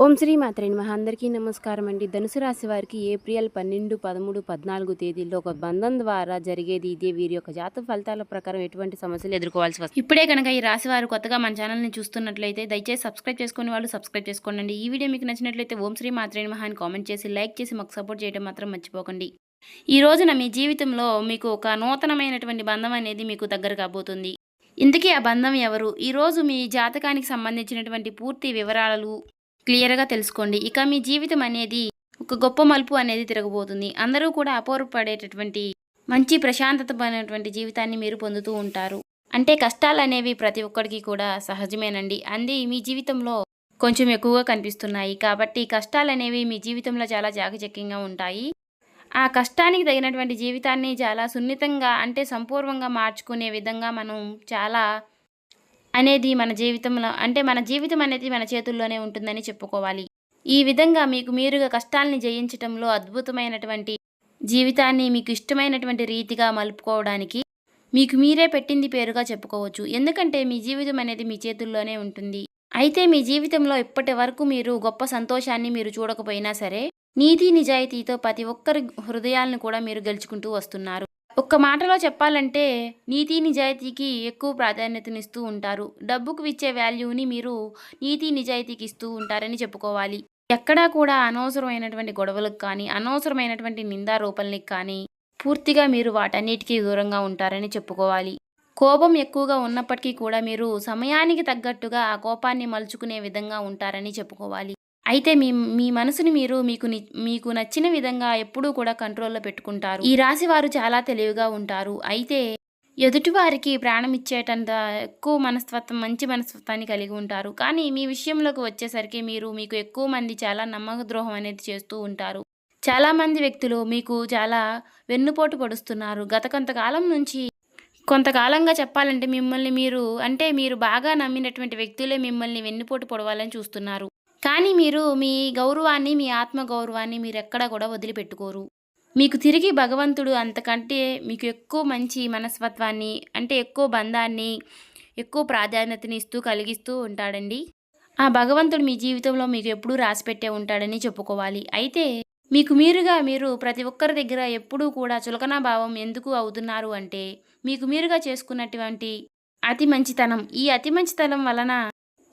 ఓం శ్రీ మాత్రే నమః. అందరికీ నమస్కారం అండి. ధనుసు రాశి వారికి ఏప్రిల్ 12, 13, 14 తేదీల్లో ఒక బంధం ద్వారా జరిగేది ఇదే. వీరి యొక్క జాతక ఫలితాల ప్రకారం ఎటువంటి సమస్యలు ఎదుర్కోవాల్సి వస్తుంది. ఇప్పుడే కనుక ఈ రాశి వారు కొత్తగా మన ఛానల్ని చూస్తున్నట్లయితే దయచేసి సబ్స్క్రైబ్ చేసుకునే వాళ్ళు సబ్స్క్రైబ్ చేసుకోండి. ఈ వీడియో మీకు నచ్చినట్లయితే ఓం శ్రీ మాత్రే నమః అని కామెంట్ చేసి లైక్ చేసి మాకు సపోర్ట్ చేయడం మాత్రం మర్చిపోకండి. ఈ రోజున మీ జీవితంలో మీకు ఒక నూతనమైనటువంటి బంధం అనేది మీకు దగ్గర కాబోతుంది. ఇంతకీ ఆ బంధం ఎవరు? ఈరోజు మీ జాతకానికి సంబంధించినటువంటి పూర్తి వివరాలు క్లియర్గా తెలుసుకోండి. ఇక మీ జీవితం అనేది ఒక గొప్ప మలుపు అనేది తిరగబోతుంది. అందరూ కూడా అపోహపడేటటువంటి మంచి ప్రశాంతతమైనటువంటి జీవితాన్ని మీరు పొందుతూ ఉంటారు. అంటే కష్టాలు అనేవి ప్రతి ఒక్కరికి కూడా సహజమేనండి. అంది మీ జీవితంలో కొంచెం ఎక్కువగా కనిపిస్తున్నాయి. కాబట్టి కష్టాలు అనేవి మీ జీవితంలో చాలా చాకచక్యంగా ఉంటాయి. ఆ కష్టానికి తగినటువంటి జీవితాన్ని చాలా సున్నితంగా అంటే సంపూర్ణంగా మార్చుకునే విధంగా మనం చాలా అనేది మన జీవితంలో అంటే మన జీవితం అనేది మన చేతుల్లోనే ఉంటుందని చెప్పుకోవాలి. ఈ విధంగా మీకు మీరుగా కష్టాల్ని జయించటంలో అద్భుతమైనటువంటి జీవితాన్ని మీకు ఇష్టమైనటువంటి రీతిగా మలుపుకోవడానికి మీకు మీరే పెట్టింది పేరుగా చెప్పుకోవచ్చు. ఎందుకంటే మీ జీవితం అనేది మీ చేతుల్లోనే ఉంటుంది. అయితే మీ జీవితంలో ఇప్పటి వరకు మీరు గొప్ప సంతోషాన్ని మీరు చూడకపోయినా సరే, నీతి నిజాయితీతో ప్రతి ఒక్కరి హృదయాలను కూడా మీరు గెలుచుకుంటూ వస్తున్నారు. ఒక్క మాటలో చెప్పాలంటే నీతి నిజాయితీకి ఎక్కువ ప్రాధాన్యతనిస్తూ ఉంటారు. డబ్బుకు ఇచ్చే వాల్యూని మీరు నీతి నిజాయితీకి ఇస్తూ ఉంటారని చెప్పుకోవాలి. ఎక్కడా కూడా అనవసరమైనటువంటి గొడవలకు కానీ, అనవసరమైనటువంటి నిందారోపణలకు కానీ పూర్తిగా మీరు వాటన్నిటికీ దూరంగా ఉంటారని చెప్పుకోవాలి. కోపం ఎక్కువగా ఉన్నప్పటికీ కూడా మీరు సమయానికి తగ్గట్టుగా ఆ కోపాన్ని మలుచుకునే విధంగా ఉంటారని చెప్పుకోవాలి. అయితే మీ మీ మనసుని మీరు మీకు నచ్చిన విధంగా ఎప్పుడూ కూడా కంట్రోల్లో పెట్టుకుంటారు. ఈ రాశి వారు చాలా తెలివిగా ఉంటారు. అయితే ఎదుటివారికి ప్రాణం ఇచ్చేటంత ఎక్కువ మనస్తత్వం, మంచి మనస్తత్వాన్ని కలిగి ఉంటారు. కానీ మీ విషయంలోకి వచ్చేసరికి మీకు ఎక్కువ మంది చాలా నమ్మక ద్రోహం అనేది చేస్తూ ఉంటారు. చాలామంది వ్యక్తులు మీకు చాలా వెన్నుపోటు పొడుస్తున్నారు. గత కొంతకాలంగా చెప్పాలంటే మిమ్మల్ని మీరు బాగా నమ్మినటువంటి వ్యక్తులే మిమ్మల్ని వెన్నుపోటు పొడవాలని చూస్తున్నారు. కానీ మీరు మీ గౌరవాన్ని, మీ ఆత్మ గౌరవాన్ని మీరెక్కడా కూడా వదిలిపెట్టుకోరు. మీకు తిరిగి భగవంతుడు అంతకంటే మీకు ఎక్కువ మంచి మనస్తత్వాన్ని అంటే ఎక్కువ బంధాన్ని, ఎక్కువ ప్రాధాన్యతని కలిగిస్తూ ఉంటాడండి. ఆ భగవంతుడు మీ జీవితంలో మీకు ఎప్పుడూ రాసిపెట్టే ఉంటాడని చెప్పుకోవాలి. అయితే మీరు ప్రతి ఒక్కరి దగ్గర ఎప్పుడూ కూడా చులకనా భావం ఎందుకు అవుతున్నారు అంటే, మీకు మీరుగా చేసుకున్నటువంటి అతి మంచితనం. ఈ అతి మంచితనం వలన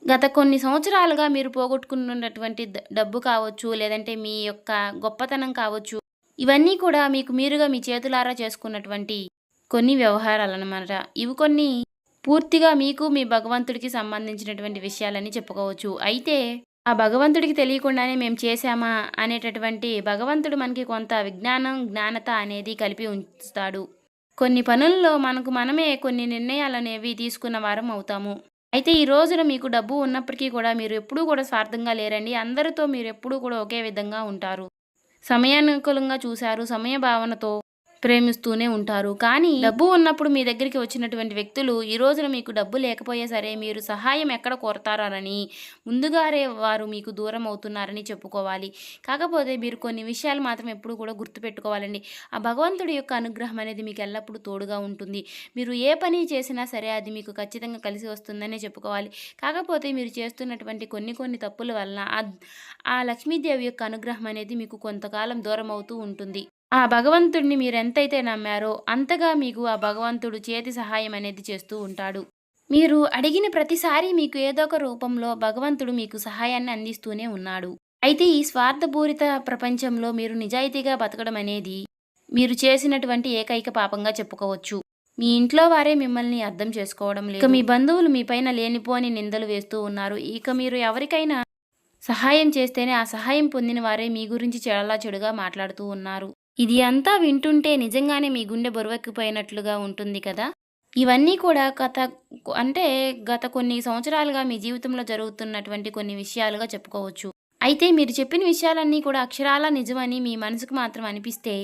గత కొన్ని సంవత్సరాలుగా మీరు పోగొట్టుకున్నటువంటి డబ్బు కావచ్చు, లేదంటే మీ యొక్క గొప్పతనం కావచ్చు, ఇవన్నీ కూడా మీకు మీరుగా మీ చేతులారా చేసుకున్నటువంటి కొన్ని వ్యవహారాలన్నమాట. ఇవి కొన్ని పూర్తిగా మీకు మీ భగవంతుడికి సంబంధించినటువంటి విషయాలని చెప్పుకోవచ్చు. అయితే ఆ భగవంతుడికి తెలియకుండానే మేము చేశామా అనేటటువంటి భగవంతుడు మనకి కొంత జ్ఞానత అనేది కలిపి ఉంచుతాడు. కొన్ని పనుల్లో మనమే కొన్ని నిర్ణయాలనేవి తీసుకున్న వారం అవుతాము. అయితే ఈ రోజున మీకు డబ్బు ఉన్నప్పటికీ కూడా మీరు ఎప్పుడూ కూడా స్వార్థంగా లేరండి. అందరితో మీరు ఎప్పుడూ కూడా ఒకే విధంగా ఉంటారు. సమయానుకూలంగా చూశారు, సమయ భావనతో ప్రేమిస్తూనే ఉంటారు. కానీ డబ్బు ఉన్నప్పుడు మీ దగ్గరికి వచ్చినటువంటి వ్యక్తులు ఈ రోజున మీకు డబ్బు లేకపోయే సరే మీరు సహాయం ఎక్కడ కోరతారని ముందుగానే వారు మీకు దూరం అవుతున్నారని చెప్పుకోవాలి. కాకపోతే మీరు కొన్ని విషయాలు మాత్రం ఎప్పుడు కూడా గుర్తుపెట్టుకోవాలండి. ఆ భగవంతుడి యొక్క అనుగ్రహం అనేది మీకు ఎల్లప్పుడూ తోడుగా ఉంటుంది. మీరు ఏ పని చేసినా సరే అది మీకు ఖచ్చితంగా కలిసి వస్తుందనే చెప్పుకోవాలి. కాకపోతే మీరు చేస్తున్నటువంటి కొన్ని తప్పుల వలన ఆ లక్ష్మీదేవి యొక్క అనుగ్రహం అనేది మీకు కొంతకాలం దూరం అవుతూ ఉంటుంది. ఆ భగవంతుడిని మీరెంతైతే నమ్మారో అంతగా మీకు ఆ భగవంతుడు చేతి సహాయం అనేది చేస్తూ ఉంటాడు. మీరు అడిగిన ప్రతిసారి మీకు ఏదో ఒక రూపంలో భగవంతుడు మీకు సహాయాన్ని అందిస్తూనే ఉన్నాడు. అయితే ఈ స్వార్థపూరిత ప్రపంచంలో మీరు నిజాయితీగా బతకడం అనేది మీరు చేసినటువంటి ఏకైక పాపంగా చెప్పుకోవచ్చు. మీ ఇంట్లో వారే మిమ్మల్ని అర్థం చేసుకోవడం లేదు. ఇక మీ బంధువులు మీ పైన లేనిపోని నిందలు వేస్తూ ఉన్నారు. ఇక మీరు ఎవరికైనా సహాయం చేస్తేనే ఆ సహాయం పొందిన వారే మీ గురించి చాలా చెడుగా మాట్లాడుతూ ఉన్నారు. ఇది అంతా వింటుంటే నిజంగానే మీ గుండె బరువెక్కిపోయినట్లుగా ఉంటుంది కదా. ఇవన్నీ కూడా గత కొన్ని సంవత్సరాలుగా మీ జీవితంలో జరుగుతున్నటువంటి కొన్ని విషయాలుగా చెప్పుకోవచ్చు. అయితే మీరు చెప్పిన విషయాలన్నీ కూడా అక్షరాలా నిజమని మీ మనసుకు మాత్రం అనిపిస్తే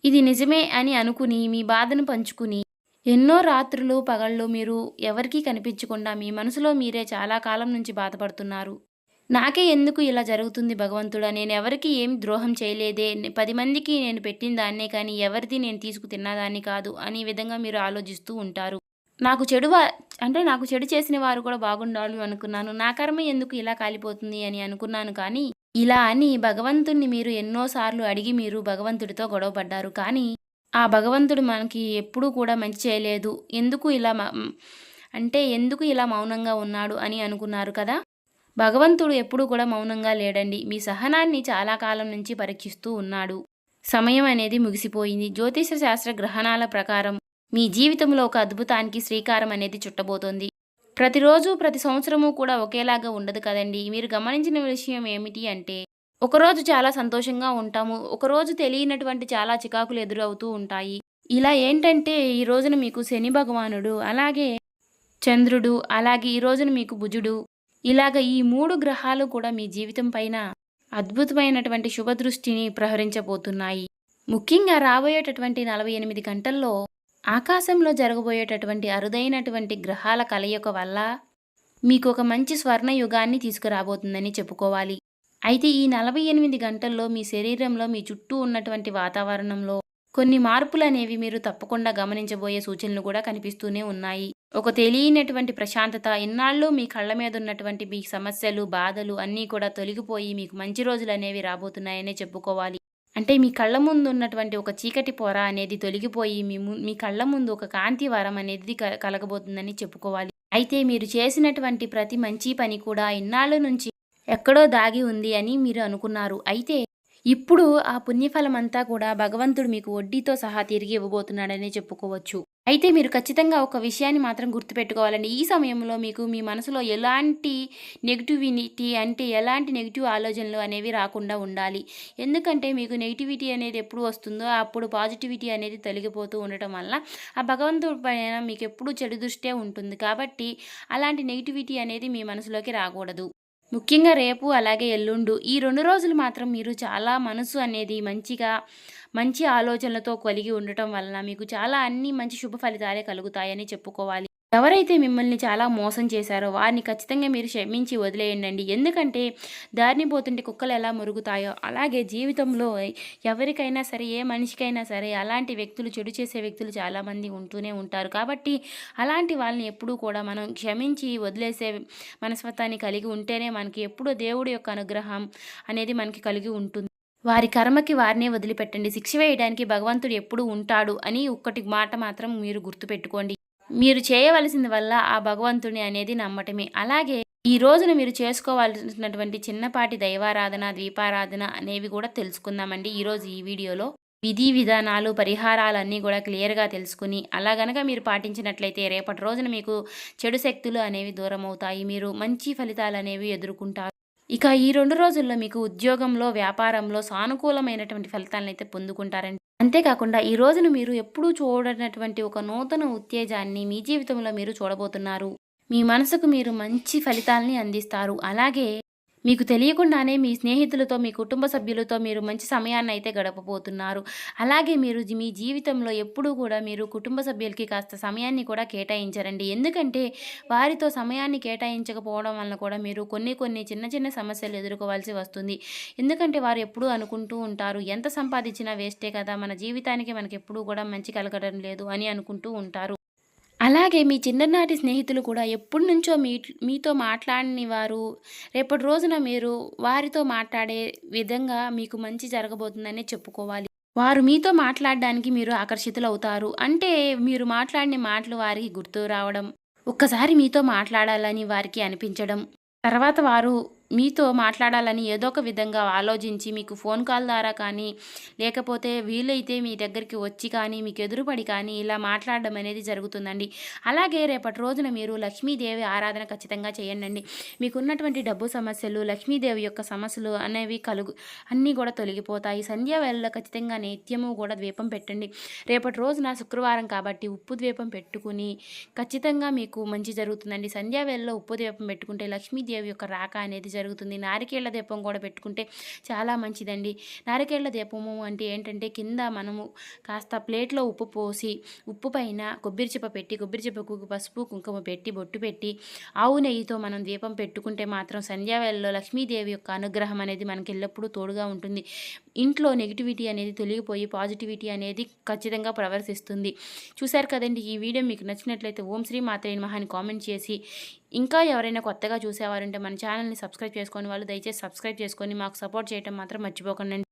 ఇది నిజమే అని అనుకుని మీ బాధను పంచుకుని ఎన్నో రాత్రులు పగళ్ళు మీరు ఎవరికీ కనిపించకుండా మీ మనసులో మీరే చాలా కాలం నుంచి బాధపడుతున్నారు. నాకే ఎందుకు ఇలా జరుగుతుంది భగవంతుడా, నేను ఎవరికి ఏం ద్రోహం చేయలేదే, 10 మందికి నేను పెట్టిన దాన్నే కానీ ఎవరిది నేను తీసుకు తిన్నదాన్ని కాదు అనే విధంగా మీరు ఆలోచిస్తూ ఉంటారు. నాకు చెడు అంటే నాకు చెడు చేసిన వారు కూడా బాగుండాలి అనుకున్నాను. నా కర్మ ఎందుకు ఇలా కాలిపోతుంది అని అనుకున్నాను కానీ, ఇలా అని భగవంతుడిని మీరు ఎన్నో సార్లు అడిగి మీరు భగవంతుడితో గొడవ పడ్డారు. కానీ, ఆ భగవంతుడు మనకి ఎప్పుడూ కూడా మంచి చేయలేదు. ఎందుకు ఇలా మౌనంగా ఉన్నాడు అని అనుకున్నారు కదా! భగవంతుడు ఎప్పుడూ కూడా మౌనంగా లేడండి. మీ సహనాన్ని చాలా కాలం నుంచి పరీక్షిస్తూ ఉన్నాడు. సమయం అనేది ముగిసిపోయింది. జ్యోతిష శాస్త్ర గ్రహణాల ప్రకారం మీ జీవితంలో ఒక అద్భుతానికి శ్రీకారం అనేది చుట్టబోతోంది. ప్రతిరోజు, ప్రతి సంవత్సరము కూడా ఒకేలాగా ఉండదు కదండీ! మీరు గమనించిన విషయం ఏమిటి అంటే, ఒకరోజు చాలా సంతోషంగా ఉంటాము. ఒకరోజు తెలియనటువంటి చాలా చికాకులు ఎదురవుతూ ఉంటాయి. ఇలా ఏంటంటే, ఈ రోజున మీకు శని భగవానుడు, అలాగే చంద్రుడు, అలాగే ఈ రోజున మీకు బుజుడు, ఇలాగ ఈ 3 గ్రహాలు కూడా మీ జీవితం పైన అద్భుతమైనటువంటి శుభదృష్టిని ప్రహరించబోతున్నాయి. ముఖ్యంగా రాబోయేటటువంటి 48 గంటల్లో ఆకాశంలో జరగబోయేటటువంటి అరుదైనటువంటి గ్రహాల కలయిక వల్ల మీకు ఒక మంచి స్వర్ణ యుగాన్ని తీసుకురాబోతుందని చెప్పుకోవాలి. అయితే ఈ 48 గంటల్లో మీ శరీరంలో, మీ చుట్టూ ఉన్నటువంటి వాతావరణంలో కొన్ని మార్పులనేవి మీరు తప్పకుండా గమనించబోయే సూచనలు కూడా కనిపిస్తూనే ఉన్నాయి. ఒక తెలియనటువంటి ప్రశాంతత, ఇన్నాళ్ళు మీ కళ్ళ మీద ఉన్నటువంటి మీ సమస్యలు, బాధలు అన్నీ కూడా తొలగిపోయి మీకు మంచి రోజులనేవి రాబోతున్నాయనే చెప్పుకోవాలి. అంటే మీ కళ్ళ ముందు ఉన్నటువంటి ఒక చీకటి పొర అనేది తొలగిపోయి మీ కళ్ళ ముందు ఒక కాంతి వరం అనేది కలగబోతుందని చెప్పుకోవాలి. అయితే మీరు చేసినటువంటి ప్రతి మంచి పని కూడా ఇన్నాళ్ళ నుంచి ఎక్కడో దాగి ఉంది అని మీరు అనుకున్నారు. అయితే ఇప్పుడు ఆ పుణ్యఫలమంతా కూడా భగవంతుడు మీకు వడ్డీతో సహా తిరిగి ఇవ్వబోతున్నాడనే చెప్పుకోవచ్చు. అయితే మీరు ఖచ్చితంగా ఒక విషయాన్ని మాత్రం గుర్తుపెట్టుకోవాలండి. ఈ సమయంలో మీకు మీ మనసులో ఎలాంటి నెగటివిటీ అంటే ఎలాంటి నెగెటివ్ ఆలోచనలు అనేవి రాకుండా ఉండాలి. ఎందుకంటే మీకు నెగటివిటీ అనేది ఎప్పుడు వస్తుందో అప్పుడు పాజిటివిటీ అనేది తొలగిపోతూ ఉండటం వల్ల ఆ భగవంతుడి పైన మీకు ఎప్పుడూ చెడు దృష్టే ఉంటుంది. కాబట్టి అలాంటి నెగటివిటీ అనేది మీ మనసులోకి రాకూడదు. ముఖ్యంగా రేపు అలాగే ఎల్లుండు ఈ 2 రోజులు మాత్రం మీరు చాలా మనసు అనేది మంచి ఆలోచనలతో కలిగి ఉండటం వలన మీకు చాలా అన్ని మంచి శుభ ఫలితాలే కలుగుతాయని చెప్పుకోవాలి. ఎవరైతే మిమ్మల్ని చాలా మోసం చేశారో వారిని ఖచ్చితంగా మీరు క్షమించి వదిలేయండి. ఎందుకంటే దారిని పోతుంటే కుక్కలు ఎలా మురుగుతాయో అలాగే జీవితంలో ఎవరికైనా సరే, ఏ మనిషికైనా సరే అలాంటి వ్యక్తులు, చెడు చేసే వ్యక్తులు చాలామంది ఉంటూనే ఉంటారు. కాబట్టి అలాంటి వాళ్ళని ఎప్పుడూ కూడా మనం క్షమించి వదిలేసే మనస్తత్వాన్ని కలిగి ఉంటేనే మనకి ఎప్పుడూ దేవుడి యొక్క అనుగ్రహం అనేది మనకి కలిగి ఉంటుంది. వారి కర్మకి వారినే వదిలిపెట్టండి. శిక్ష వేయడానికి భగవంతుడు ఎప్పుడూ ఉంటాడు అని ఒక్కటి మాట మాత్రం మీరు గుర్తుపెట్టుకోండి. మీరు చేయవలసింది వల్ల ఆ భగవంతుని అనేది నమ్మటమే. అలాగే ఈ రోజున మీరు చేసుకోవాల్సినటువంటి చిన్నపాటి దైవారాధన, దీపారాధన అనేవి కూడా తెలుసుకుందామండి ఈరోజు ఈ వీడియోలో. విధి విధానాలు, పరిహారాలన్నీ కూడా క్లియర్‌గా తెలుసుకుని అలా గనక మీరు పాటించినట్లయితే రేపటి రోజున మీకు చెడు శక్తులు అనేవి దూరమవుతాయి. మీరు మంచి ఫలితాలనేవి ఎదుర్కొంటారు. ఇక ఈ 2 రోజుల్లో మీకు ఉద్యోగంలో, వ్యాపారంలో సానుకూలమైనటువంటి ఫలితాలనైతే పొందుకుంటారండి. అంతేకాకుండా ఈ రోజున మీరు ఎప్పుడూ చూడనటువంటి ఒక నూతన ఉత్తేజాన్ని మీ జీవితంలో మీరు చూడబోతున్నారు. మీ మనసుకు మీరు మంచి ఫలితాల్ని అందిస్తారు. అలాగే మీకు తెలియకుండానే మీ స్నేహితులతో, మీ కుటుంబ సభ్యులతో మీరు మంచి సమయాన్నయితే గడపబోతున్నారు. అలాగే మీరు మీ జీవితంలో ఎప్పుడూ కూడా మీరు కుటుంబ సభ్యులకి కాస్త సమయాన్ని కూడా కేటాయించరండి. ఎందుకంటే వారితో సమయాన్ని కేటాయించకపోవడం వలన కూడా మీరు కొన్ని చిన్న చిన్న సమస్యలు ఎదుర్కోవాల్సి వస్తుంది. ఎందుకంటే వారు ఎప్పుడూ అనుకుంటూ ఉంటారు, ఎంత సంపాదించినా వేస్టే కదా, మన జీవితానికి మనకెప్పుడూ కూడా మంచి కలగడం లేదు అని అనుకుంటూ ఉంటారు. అలాగే మీ చిన్ననాటి స్నేహితులు కూడా ఎప్పటినుంచో మీతో మాట్లాడని వారు రేపటి రోజున మీరు వారితో మాట్లాడే విధంగా మీకు మంచి జరగబోతుందనే చెప్పుకోవాలి. వారు మీతో మాట్లాడడానికి మీరు ఆకర్షితులవుతారు. అంటే మీరు మాట్లాడిన మాటలు వారికి గుర్తు రావడం, ఒక్కసారి మీతో మాట్లాడాలని వారికి అనిపించడం, తర్వాత వారు మీతో మాట్లాడాలని ఏదో ఒక విధంగా ఆలోచించి మీకు ఫోన్ కాల్ ద్వారా కానీ, లేకపోతే వీలైతే మీ దగ్గరికి వచ్చి కానీ, మీకు ఎదురుపడి కానీ ఇలా మాట్లాడడం అనేది జరుగుతుందండి. అలాగే రేపటి రోజున మీరు లక్ష్మీదేవి ఆరాధన ఖచ్చితంగా చేయండి. మీకున్నటువంటి డబ్బు సమస్యలు, లక్ష్మీదేవి యొక్క సమస్యలు అనేవి అన్నీ కూడా తొలగిపోతాయి. సంధ్యా వేళలో ఖచ్చితంగా నిత్యము కూడా ద్వీపం పెట్టండి. రేపటి రోజున శుక్రవారం కాబట్టి ఉప్పు ద్వీపం పెట్టుకుని ఖచ్చితంగా మీకు మంచి జరుగుతుందండి. సంధ్యా వేళలో ఉప్పు ద్వీపం పెట్టుకుంటే లక్ష్మీదేవి యొక్క రాక అనేది జరుగుతుంది. నారికేళ్ల దీపం కూడా పెట్టుకుంటే చాలా మంచిదండి. నారికేళ్ల దీపము అంటే ఏంటంటే కింద మనము కాస్త ప్లేట్‌లో ఉప్పు పోసి, ఉప్పు పైన కొబ్బరి చిప్ప పెట్టి, కొబ్బరి చిప్పకు పసుపు, కుంకుమ పెట్టి, బొట్టు పెట్టి, ఆవు నెయ్యితో మనం దీపం పెట్టుకుంటే మాత్రం సంధ్యావేళలో లక్ష్మీదేవి యొక్క అనుగ్రహం అనేది మనకి ఎల్లప్పుడూ తోడుగా ఉంటుంది. ఇంట్లో నెగటివిటీ అనేది తొలగిపోయి పాజిటివిటీ అనేది ఖచ్చితంగా ప్రవర్తిస్తుంది. చూశారు కదండీ! ఈ వీడియో మీకు నచ్చినట్లయితే ఓం శ్రీ మాత్రే నమః అని కామెంట్ చేసి, ఇంకా ఎవరైనా కొత్తగా చూసేవారుంటే మన ఛానల్‌ని సబ్స్క్రైబ్ చేసుకోని వాళ్ళు దయచేసి సబ్స్క్రైబ్ చేసుకొని మాకు సపోర్ట్ చేయటం మాత్రం మర్చిపోకండి.